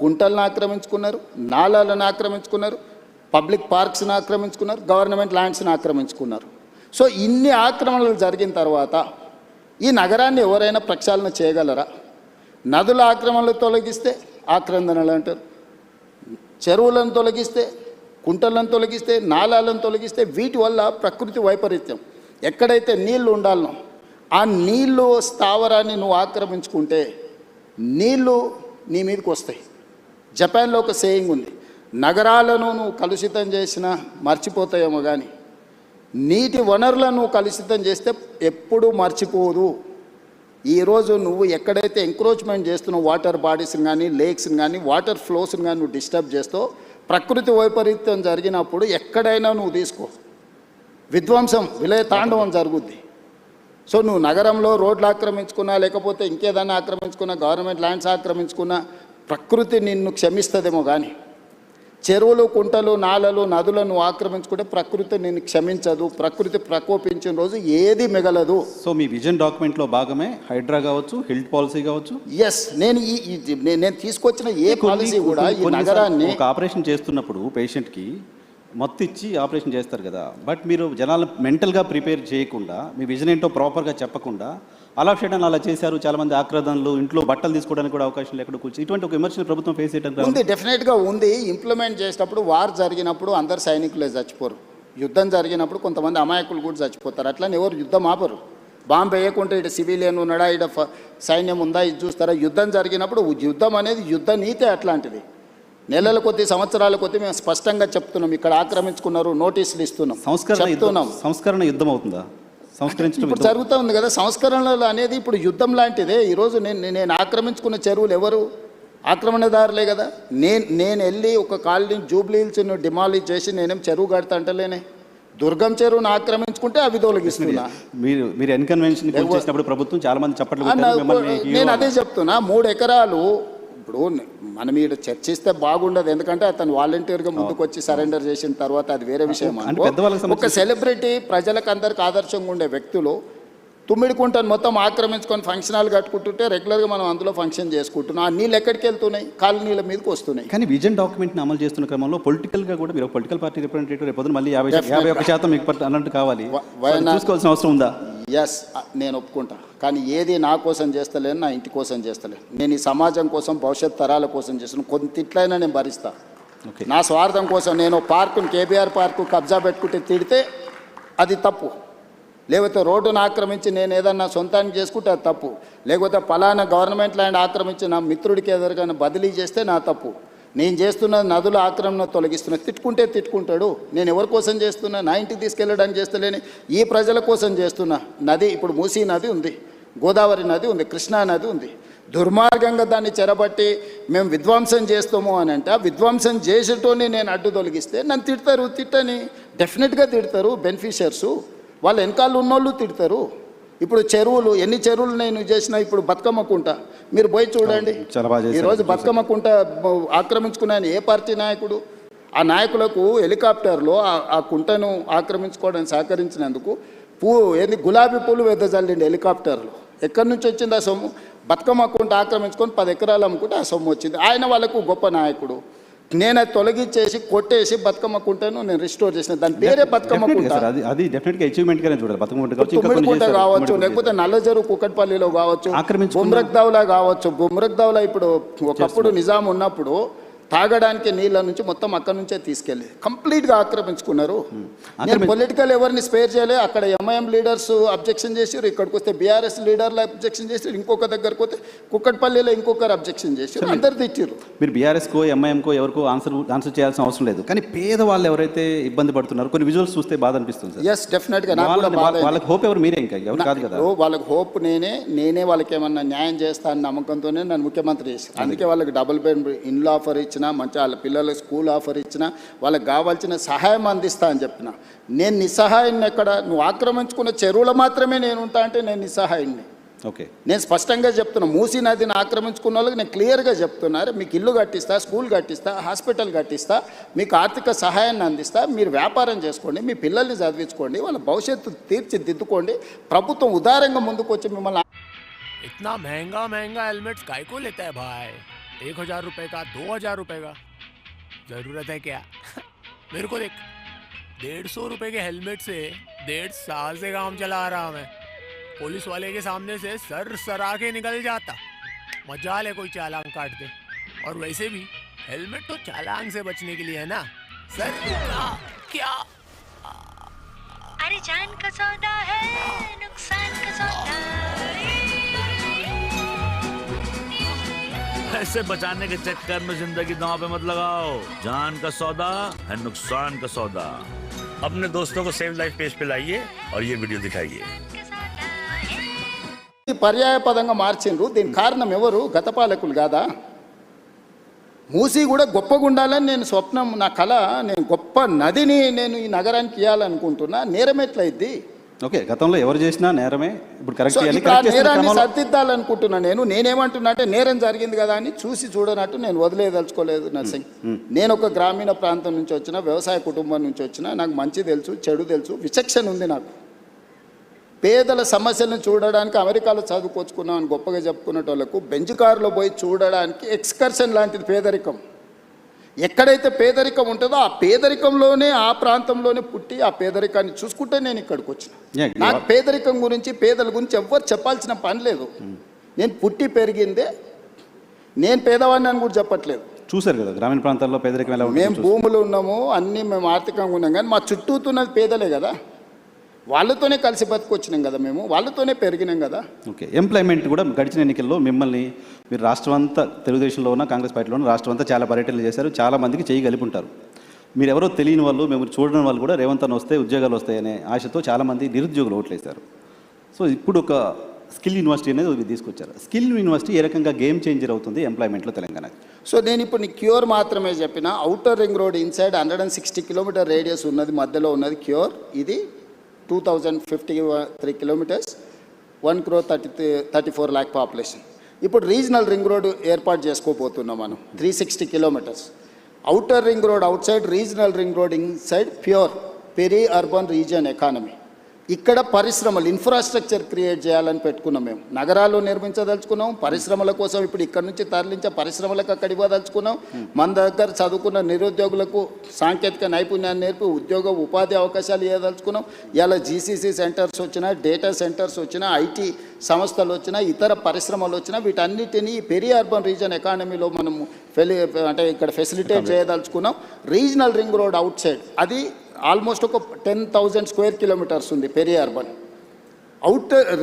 కుంటలను ఆక్రమించుకున్నారు, నాలాలను ఆక్రమించుకున్నారు, public పార్క్స్ని ఆక్రమించుకున్నారు, government ల్యాండ్స్ని ఆక్రమించుకున్నారు. So ఇన్ని ఆక్రమణలు జరిగిన తర్వాత ఈ నగరాన్ని ఎవరైనా ప్రక్షాళన చేయగలరా? నదుల ఆక్రమణలు తొలగిస్తే ఆక్రందనలు అంటారు, చెరువులను తొలగిస్తే, కుంటలను తొలగిస్తే, నాలాలను తొలగిస్తే వీటి వల్ల ప్రకృతి వైపరీత్యం. ఎక్కడైతే నీళ్లు ఉండాలనో ఆ నీళ్ళు స్థావరాన్ని నువ్వు ఆక్రమించుకుంటే నీళ్ళు నీ మీదకి వస్తాయి. జపాన్లో ఒక సేయింగ్ ఉంది, నగరాలను నువ్వు కలుషితం చేసినా మర్చిపోతాయేమో కానీ నీటి వనరులను నువ్వు కలుషితం చేస్తే ఎప్పుడూ మర్చిపోదు. ఈరోజు నువ్వు ఎక్కడైతే ఎంక్రోచ్మెంట్ చేస్తున్నావు వాటర్ బాడీస్ని కానీ, లేక్స్ని కానీ, వాటర్ ఫ్లోస్ని కానీ నువ్వు డిస్టర్బ్ చేస్తావు, ప్రకృతి వైపరీత్యం జరిగినప్పుడు ఎక్కడైనా నువ్వు తీసుకో విధ్వంసం, విలయ తాండవం జరుగుద్ది. సో నువ్వు నగరంలో రోడ్లు ఆక్రమించుకున్నా, లేకపోతే ఇంకేదైనా ఆక్రమించుకున్నా, గవర్నమెంట్ ల్యాండ్స్ ఆక్రమించుకున్నా ప్రకృతి నిన్ను క్షమిస్తుందేమో కానీ చెరువులు, కుంటలు, నాలలు, నదులను ఆక్రమించుకుంటే ప్రకృతి నిన్ను క్షమించదు. ప్రకృతి ప్రకోపించిన రోజు ఏది మిగలదు. సో మీ విజన్ డాక్యుమెంట్లో భాగమే హైడ్రా కావచ్చు, హెల్త్ పాలసీ కావచ్చు. ఎస్, నేను తీసుకొచ్చిన ఏ పాలసీ కూడా ఈ నగరాన్ని ఒక ఆపరేషన్ చేస్తున్నప్పుడు పేషెంట్కి మత్తు ఇచ్చి ఆపరేషన్ చేస్తారు కదా, బట్ మీరు జనాలు మెంటల్గా ప్రిపేర్ చేయకుండా, మీ విజన్ ఏంటో ప్రాపర్గా చెప్పకుండా అలా చేయడానికి అలా చేశారు. చాలామంది ఆక్రదనలు, ఇంట్లో బట్టలు తీసుకోవడానికి కూడా అవకాశం లేకుండా కూర్చొని ఇటువంటి ఒక విమర్శలు ప్రభుత్వం ఫేస్ చేయడానికి ఉంది. డెఫినెట్గా ఉంది. ఇంప్లిమెంట్ చేసేటప్పుడు వార్ జరిగినప్పుడు అందరు సైనికులే చచ్చిపోరు, యుద్ధం జరిగినప్పుడు కొంతమంది అమాయకులు కూడా చచ్చిపోతారు. అట్లని ఎవరు యుద్ధం ఆపరు. బాంబు వేయకుంటే ఇటు సివిలియన్ ఉన్నాడా, ఇటు సైన్యం ఉందా, ఇది చూస్తారా? యుద్ధం జరిగినప్పుడు యుద్ధం అనేది యుద్ధ నీతే అట్లాంటిది. నెలల కొద్ది, సంవత్సరాల కొద్ది మేము స్పష్టంగా చెప్తున్నాం, ఇక్కడ ఆక్రమించుకున్నారు, నోటీసులు ఇస్తున్నాం, సంస్కరణ యుద్ధం అవుతుందా? ఇప్పుడు జరుగుతూ ఉంది కదా సంస్కరణలు అనేది. ఇప్పుడు యుద్ధం లాంటిదే. ఈరోజు నేను ఆక్రమించుకున్న చెరువులు ఎవరు? ఆక్రమణదారులే కదా. నేను వెళ్ళి ఒక కాలనీ జూబ్లీ హిల్స్ను డిమాలిష్ చేసి నేనేం చెరువు కడతా అంటలేనే. దుర్గం చెరువును ఆక్రమించుకుంటే అవి తొలగిస్తున్నా. మీరు ఎన్కన్వెన్షన్ చేసినప్పుడు ప్రభుత్వం చాలా మంది చెప్పట్లేదు. నేను అదే చెప్తున్నా, 3 ఎకరాలు ఇప్పుడు మనం ఇక్కడ చర్చిస్తే బాగుండదు, ఎందుకంటే అతను వాలంటీర్గా ముందుకు వచ్చి సరెండర్ చేసిన తర్వాత అది వేరే విషయం. ఒక సెలబ్రిటీ ప్రజలకు అందరికి ఆదర్శంగా ఉండే వ్యక్తులు తుమ్మిడికుంటను మొత్తం ఆక్రమించుకొని ఫంక్షన్ హాల్ కట్టుకుంటుంటే రెగ్యులర్గా మనం అందులో ఫంక్షన్ చేసుకుంటున్నాం. ఆ నీళ్ళు ఎక్కడికి వెళ్తున్నాయి? కాలనీల మీదకి వస్తున్నాయి. కానీ విజన్ డాక్యుమెంట్ని అమలు చేస్తున్న క్రమంలో పొలిటికల్గా కూడా మీరు పొలిటికల్ పార్టీ రిప్రజెంటేటివ్ రేపు మళ్ళీ 51% మీకు అన్నట్టు కావాలి, చూసుకోవాల్సిన అవసరం ఉందా? ఎస్, నేను ఒప్పుకుంటా. కానీ ఏది నా కోసం చేస్తలేను, నా ఇంటి కోసం చేస్తలేను. నేను ఈ సమాజం కోసం, భవిష్యత్ తరాల కోసం చేస్తున్నాను. కొంత తిట్లైనా నేను భరిస్తా. నా స్వార్థం కోసం నేను పార్కుని, కేబీఆర్ పార్కు కబ్జా పెట్టుకుంటే తిడితే అది తప్పు. లేకపోతే రోడ్డును ఆక్రమించి నేను ఏదన్నా సొంతానికి చేసుకుంటే అది తప్పు. లేకపోతే పలానా గవర్నమెంట్ ల్యాండ్ ఆక్రమించి నా మిత్రుడికి ఎదురుగానే బదిలీ చేస్తే నా తప్పు. నేను చేస్తున్న నదుల ఆక్రమణ తొలగిస్తున్నా. తిట్టుకుంటే తిట్టుకుంటాడు. నేను ఎవరి కోసం చేస్తున్నా? నా ఇంటికి తీసుకెళ్ళడానికి చేస్తలేని ఈ ప్రజల కోసం చేస్తున్నా. నది ఇప్పుడు మూసీ నది ఉంది, గోదావరి నది ఉంది, కృష్ణా నది ఉంది. దుర్మార్గంగా దాన్ని చెరబట్టి మేము విధ్వంసం చేస్తాము అని అంటే, ఆ విధ్వంసం చేసేటోని నేను అడ్డు తొలగిస్తే నన్ను తిడతారు. తిట్టని డెఫినెట్గా తిడతారు. బెనిఫిషియర్సు వాళ్ళు వెనకాల ఉన్నోళ్ళు తిడతారు. ఇప్పుడు చెరువులు, ఎన్ని చెరువులు నేను చేసినా, ఇప్పుడు బతుకమ్మ కుంట మీరు పోయి చూడండి. ఈరోజు బతుకమ్మ కుంట ఆక్రమించుకున్నాను ఏ పార్టీ నాయకుడు? ఆ నాయకులకు హెలికాప్టర్లో ఆ కుంటను ఆక్రమించుకోవడానికి సహకరించినందుకు గులాబీ పూలు వెదజల్లిండి హెలికాప్టర్లు. ఎక్కడి నుంచి వచ్చింది ఆ సొమ్ము? బతుకమ్మ కుంట ఆక్రమించుకొని 10 ఎకరాలు అమ్ముకుంటే ఆ సొమ్ము వచ్చింది. ఆయన వాళ్ళకు గొప్ప నాయకుడు. నేను అది తొలగించేసి కొట్టేసి బతుకమ్మ కుంటను నేను రిస్టోర్ చేసిన. దాని పేరే బతుకమ్మ కుంట. అది డెఫినెట్గా అచీవ్మెంట్గానే చూడాలి. తుమ్మిడికుంట కావచ్చు, లేకపోతే నల్లజరు కుకట్పల్లిలో కావచ్చు, గుమ్రక్దావ్లా కావచ్చు. గుమ్రక్దావ్లా ఇప్పుడు ఒకప్పుడు నిజాం ఉన్నప్పుడు తాగడానికి నీళ్ళ నుంచి మొత్తం అక్కడి నుంచే తీసుకెళ్ళి కంప్లీట్గా ఆక్రమించుకున్నారు. నేను పొలిటికల్ ఎవరిని స్పేర్ చేయలే. అక్కడ ఎంఐఎం లీడర్స్ అబ్జెక్షన్ చేసారు, ఇక్కడికి వస్తే బీఆర్ఎస్ లీడర్లు అబ్జెక్షన్ చేసారు, ఇంకొక దగ్గరకు వస్తే కుక్కట్పల్లిలో ఇంకొకరు అబ్జెక్షన్ చేసారు, అందరు తిట్టారు. మీరు బీఆర్ఎస్కో ఎంఐఎంకో ఎవరికో ఆన్సర్ చేయాల్సిన అవసరం లేదు. కానీ పేదవాళ్ళు ఎవరైతే ఇబ్బంది పడుతున్నారో కొన్ని విజువల్స్ చూస్తే బాధ అనిపిస్తుంది. ఎస్, డెఫినెట్గా వాళ్ళకి హోప్ ఎవరు? మీరే, ఇంకా ఎవరు కాదు కదా. వాళ్ళకి హోప్ నేనే వాళ్ళకి ఏమన్నా న్యాయం చేస్తా అని నమ్మకంతోనే నన్ను ముఖ్యమంత్రి చేసి, అందుకే వాళ్ళకి డబుల్ బెడ్ ఇండ్లు ఆఫర్ ఇచ్చిన, మంచి వాళ్ళ పిల్లలకు స్కూల్ ఆఫర్ ఇచ్చిన, వాళ్ళకి కావాల్సిన సహాయం అందిస్తా అని చెప్పిన. నేను నిస్సహాయాన్ని ఎక్కడ? నువ్వు ఆక్రమించుకున్న చెరువులు మాత్రమే నేను ఉంటా అంటే నేను నిస్సహాయాన్ని. ఓకే, నేను స్పష్టంగా చెప్తున్నా. మూసీ నదిని ఆక్రమించుకున్న వాళ్ళకి నేను క్లియర్గా చెప్తున్నారు, మీకు ఇల్లు కట్టిస్తా, స్కూల్ కట్టిస్తా, హాస్పిటల్ కట్టిస్తా, మీకు ఆర్థిక సహాయాన్ని అందిస్తా, మీరు వ్యాపారం చేసుకోండి, మీ పిల్లల్ని చదివించుకోండి, వాళ్ళ భవిష్యత్తు తీర్చిదిద్దుకోండి. ప్రభుత్వం ఉదారంగా ముందుకు వచ్చి మిమ్మల్ని इतना महंगा महंगा हेलमेट्स काय को लेता है भाई? 1,000 रुपए का, 2,000 रुपए का, जरूरत है क्या? मेरे को देख, 150 रुपए के हेलमेट से 1.5 साल से काम चला आ रहा मैं। पुलिस वाले के सामने से सर सरा के निकल जाता, मजा ले कोई चालान काट दे। और वैसे भी हेलमेट तो चालान से बचने के लिए है ना सर। क्या अरे जान का सौदा है, नुकसान का सौदा। ऐसे बचाने के चक्कर में जिंदगी दांव पे मत लगाओ। जान का सौदा है नुकसान का सौदा। अपने दोस्तों को सेव लाइफ पेज पे लाइए और ये वीडियो दिखाइए। పర్యాయ పదంగా మార్చిండ్రు. దీనికి కారణం ఎవరు? గత పాలకులు కాదా? మూసీ కూడా గొప్పగా ఉండాలని నేను స్వప్నం, నా కళ. నేను గొప్ప నదిని నేను ఈ నగరానికి ఇవ్వాలనుకుంటున్నా. నేరం ఎట్లయిద్ది? ఓకే, గతంలో ఎవరు చేసినా నేరమే. ఇప్పుడు కరెక్ట్ సో ఇప్పుడు ఆ నేరాన్ని సరిదిద్దాలనుకుంటున్నా. నేనేమంటున్నా అంటే నేరం జరిగింది కదా అని చూసి చూడనట్టు నేను వదిలేదలుచుకోలేదు నర్సింగ్. నేను ఒక గ్రామీణ ప్రాంతం నుంచి వచ్చిన, వ్యవసాయ కుటుంబం నుంచి వచ్చిన, నాకు మంచి తెలుసు, చెడు తెలుసు, విచక్షణ ఉంది నాకు. పేదల సమస్యలను చూడడానికి అమెరికాలో చదువుకొచ్చుకున్నాం అని గొప్పగా చెప్పుకునే వాళ్ళకు బెంచ్ కారులో పోయి చూడడానికి ఎక్స్కర్షన్ లాంటిది పేదరికం. ఎక్కడైతే పేదరికం ఉంటుందో ఆ పేదరికంలోనే, ఆ ప్రాంతంలోనే పుట్టి ఆ పేదరికాన్ని చూసుకుంటే నేను ఇక్కడికి వచ్చిన. నాకు పేదరికం గురించి, పేదల గురించి ఎవ్వరు చెప్పాల్సిన పని లేదు. నేను పుట్టి పెరిగిందే, నేను పేదవాడిని అని కూడా చెప్పట్లేదు. చూసారు కదా గ్రామీణ ప్రాంతాల్లో పేదరికం ఎలా ఉంటుంది. మేము భూములు ఉన్నాము, అన్నీ మేము ఆర్థికంగా ఉన్నాం, కానీ మా చుట్టూతున్నది పేదలే కదా. వాళ్ళతోనే కలిసి బతికొచ్చినాం కదా, మేము వాళ్ళతోనే పెరిగినాం కదా. ఓకే, ఎంప్లాయ్మెంట్ కూడా గడిచిన ఎన్నికల్లో మిమ్మల్ని మీరు రాష్ట్రం అంతా, తెలుగుదేశంలో ఉన్న కాంగ్రెస్ పార్టీలో ఉన్న రాష్ట్రం అంతా చాలా పర్యటనలు చేశారు, చాలా మందికి చేయగలిపి ఉంటారు. మీరు ఎవరో తెలియని వాళ్ళు, మేము చూడని వాళ్ళు కూడా రేవంత్ అన్న వస్తే ఉద్యోగాలు వస్తాయనే ఆశతో చాలామంది నిరుద్యోగులు ఓట్లేశారు. సో ఇప్పుడు ఒక స్కిల్ యూనివర్సిటీ అనేది తీసుకొచ్చారు. స్కిల్ యూనివర్సిటీ ఏ రకంగా గేమ్ చేంజర్ అవుతుంది ఎంప్లాయ్మెంట్లో తెలంగాణకి? సో నేను ఇప్పుడు నీ క్యూర్ మాత్రమే చెప్పిన. Outer ring road inside 160 kilometre radius ఉన్నది, మధ్యలో ఉన్నది క్యూర్. ఇది 2053 కిలోమీటర్స్, 1,34 lakh పాపులేషన్. ఇప్పుడు రీజనల్ రింగ్ రోడ్ ఏర్పాటు చేసుకోబోతున్నాం మనం, 360 kilometres. Outer ring road outside, regional ring road inside, PURE peri urban region economy. ఇక్కడ పరిశ్రమలు, ఇన్ఫ్రాస్ట్రక్చర్ క్రియేట్ చేయాలని పెట్టుకున్నాం. మేము నగరాల్లో నిర్మించదలుచుకున్నాం, పరిశ్రమల కోసం ఇప్పుడు ఇక్కడ నుంచి తరలించే పరిశ్రమలకు అక్కడ ఇవ్వదలుచుకున్నాం. మన దగ్గర చదువుకున్న నిరుద్యోగులకు సాంకేతిక నైపుణ్యాన్ని నేర్పి ఉద్యోగ ఉపాధి అవకాశాలు ఇవ్వదలుచుకున్నాం. ఇలా జీసీసీ సెంటర్స్ వచ్చినా, డేటా సెంటర్స్ వచ్చినా, ఐటీ సంస్థలు వచ్చినా, ఇతర పరిశ్రమలు వచ్చినా, వీటన్నిటినీ పెరీ అర్బన్ రీజియన్ ఎకానమీలో మనము అంటే ఇక్కడ ఫెసిలిటేట్ చేయదలుచుకున్నాం. Regional ring road outside అది ఆల్మోస్ట్ ఒక 10,000 స్క్వేర్ కిలోమీటర్స్ ఉంది peri urban.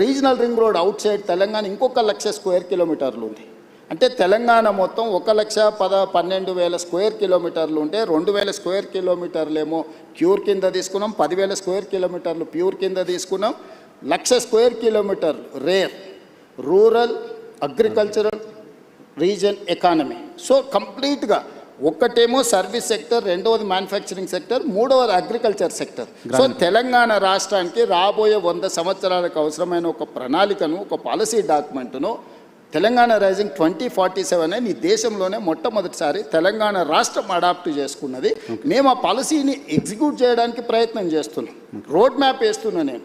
Regional ring road outside Telangana ఇంకొక 1,00,000 స్క్వేర్ కిలోమీటర్లు ఉంది. అంటే తెలంగాణ మొత్తం 1,12,000 స్క్వేర్ కిలోమీటర్లు ఉంటే 2,000 స్క్వేర్ కిలోమీటర్లు ఏమో క్యూర్ కింద తీసుకున్నాం, 10,000 స్క్వేర్ కిలోమీటర్లు ప్యూర్ కింద తీసుకున్నాం. 1,00,000 square kilometre RARE rural agricultural region economy. So కంప్లీట్గా ఒకటేమో సర్వీస్ సెక్టర్, రెండవది మ్యానుఫ్యాక్చరింగ్ సెక్టర్, మూడవది అగ్రికల్చర్ సెక్టర్. సో తెలంగాణ రాష్ట్రానికి రాబోయే 100 సంవత్సరాలకు అవసరమైన ఒక ప్రణాళికను, ఒక పాలసీ డాక్యుమెంట్ను తెలంగాణ రైజింగ్ 2047 అని ఈ దేశంలోనే మొట్టమొదటిసారి తెలంగాణ రాష్ట్రం అడాప్ట్ చేసుకున్నది. మేము ఆ పాలసీని ఎగ్జిక్యూట్ చేయడానికి ప్రయత్నం చేస్తున్నాం, రోడ్ మ్యాప్ వేస్తున్నా నేను.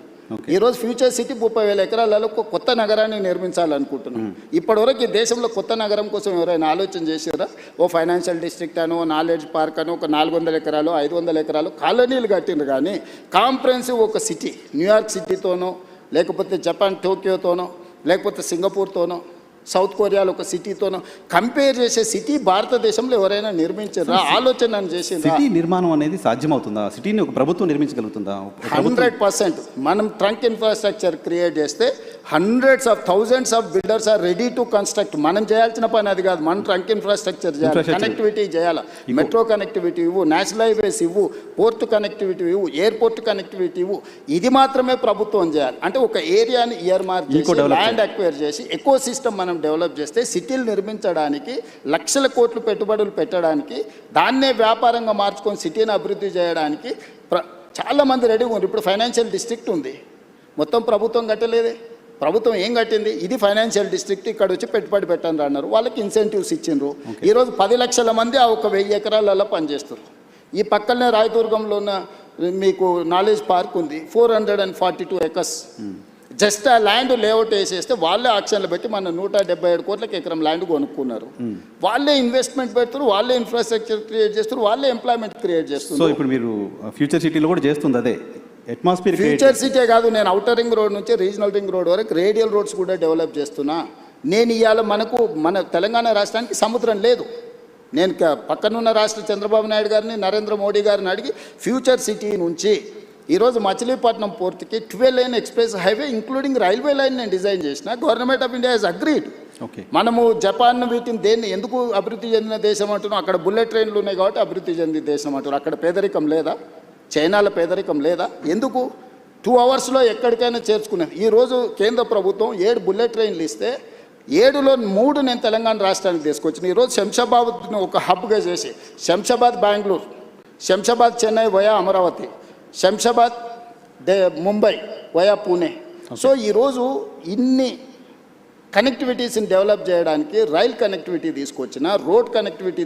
ఈరోజు ఫ్యూచర్ సిటీ 30,000 ఎకరాలలో ఒక కొత్త నగరాన్ని నిర్మించాలనుకుంటున్నాం. ఇప్పటివరకు ఈ దేశంలో కొత్త నగరం కోసం ఎవరైనా ఆలోచన చేసారా? ఓ ఫైనాన్షియల్ డిస్ట్రిక్ట్ అనో, నాలెడ్జ్ పార్క్ అనో, ఒక 400 ఎకరాలు 500 ఎకరాలు కాలనీలు కట్టిండ్రు. కానీ కాంప్రహెన్సివ్ ఒక సిటీ, న్యూయార్క్ సిటీతోనో, లేకపోతే జపాన్ టోక్యోతోనో, లేకపోతే సింగపూర్తోనో, సౌత్ కొరియాలో ఒక సిటీతోనో కంపేర్ చేసే సిటీ భారతదేశంలో ఎవరైనా నిర్మించారా? ఆలోచన చేసింది. సిటీ నిర్మాణం అనేది సాధ్యమవుతుందా? సిటీని ఒక ప్రభుత్వం నిర్మించగలుగుతుందా? 100%. మనం ట్రంక్ ఇన్ఫ్రాస్ట్రక్చర్ క్రియేట్ చేస్తే hundreds of thousands of builders are ready to construct. మనం చేయాల్సిన పని అది కాదు, మన ట్రంక్ ఇన్ఫ్రాస్ట్రక్చర్ చేయాలి, కనెక్టివిటీ చేయాలి, మెట్రో కనెక్టివిటీ ఇవ్వు, నేషనల్ హైవేస్ ఇవ్వు, పోర్ట్ కనెక్టివిటీ ఇవ్వు, ఎయిర్పోర్ట్ కనెక్టివిటీ ఇవ్వు. ఇది మాత్రమే ప్రభుత్వం చేయాలి. అంటే ఒక ఏరియాని ఇయర్ మార్క్ చేసి, ల్యాండ్ అక్వైర్ చేసి, ఎకో సిస్టమ్ మనం డెవలప్ చేస్తే సిటీలు నిర్మించడానికి, లక్షల కోట్లు పెట్టుబడులు పెట్టడానికి, దాన్నే వ్యాపారంగా మార్చుకొని సిటీని అభివృద్ధి చేయడానికి చాలామంది రెడీగా ఉన్నారు. ఇప్పుడు ఫైనాన్షియల్ డిస్ట్రిక్ట్ ఉంది, మొత్తం ప్రభుత్వం కట్టలేదే. ప్రభుత్వం ఏం కట్టింది? ఇది ఫైనాన్షియల్ డిస్ట్రిక్ట్, ఇక్కడ వచ్చి పెట్టుబడి పెట్టండి అన్నారు. వాళ్ళకి ఇన్సెంటివ్స్ ఇచ్చిండ్రు. ఈరోజు 10 లక్షల మంది ఆ ఒక 1000 ఎకరాలలో పనిచేస్తారు. ఈ పక్కనే రాయదుర్గంలో ఉన్న మీకు నాలెడ్జ్ పార్క్ ఉంది, 442 ఎకర్స్. జస్ట్ ఆ ల్యాండ్ లేఅవుట్ వేసేస్తే వాళ్ళే ఆక్షన్లు పెట్టి మన 177 కోట్లకి ఎకరం ల్యాండ్ కొనుక్కున్నారు. వాళ్ళే ఇన్వెస్ట్మెంట్ పెడుతున్నారు, వాళ్ళే ఇన్ఫ్రాస్ట్రక్చర్ క్రియేట్ చేస్తున్నారు, వాళ్ళే ఎంప్లాయ్మెంట్ క్రియేట్ సో చేస్తున్నారు. ఇప్పుడు మీరు ఫ్యూచర్ సిటీలో కూడా చేస్తుంది అదే అట్మాస్ఫియర్. ఫ్యూచర్ సిటీ కాదు, నేను అవుటర్ రింగ్ రోడ్ నుంచి రీజనల్ రింగ్ రోడ్ వరకు రేడియల్ రోడ్స్ కూడా డెవలప్ చేస్తున్నా. నేను ఇవాళ మన తెలంగాణ రాష్ట్రానికి సముద్రం లేదు. నేను పక్కనున్న రాష్ట్ర చంద్రబాబు నాయుడు గారిని, నరేంద్ర మోడీ గారిని అడిగి ఫ్యూచర్ సిటీ నుంచి ఈరోజు మచిలీపట్నం పోర్టుకి 12 line express highway including railway line నేను డిజైన్ చేసిన. Government of India has agreed. Okay, మనము జపాన్ వీటిని దేన్ని ఎందుకు అభివృద్ధి చెందిన దేశం అంటున్నాం? అక్కడ బుల్లెట్ ట్రైన్లు ఉన్నాయి కాబట్టి అభివృద్ధి చెందిన దేశం అంటున్నారు. అక్కడ పేదరికం లేదా? చైనాలో పేదరికం లేదా? ఎందుకు 2 అవర్స్లో ఎక్కడికైనా చేర్చుకునేది? ఈరోజు కేంద్ర ప్రభుత్వం 7 బుల్లెట్ ట్రైన్లు ఇస్తే 7లో 3 నేను తెలంగాణ రాష్ట్రానికి తీసుకొచ్చిన. ఈరోజు శంషాబాద్ని ఒక హబ్గా చేసి Shamshabad Bengaluru, Shamshabad Chennai via Amaravati, Shamshabad Mumbai via Pune. So ఈరోజు ఇన్ని కనెక్టివిటీస్ని డెవలప్ చేయడానికి రైల్ కనెక్టివిటీ తీసుకొచ్చిన, రోడ్ కనెక్టివిటీ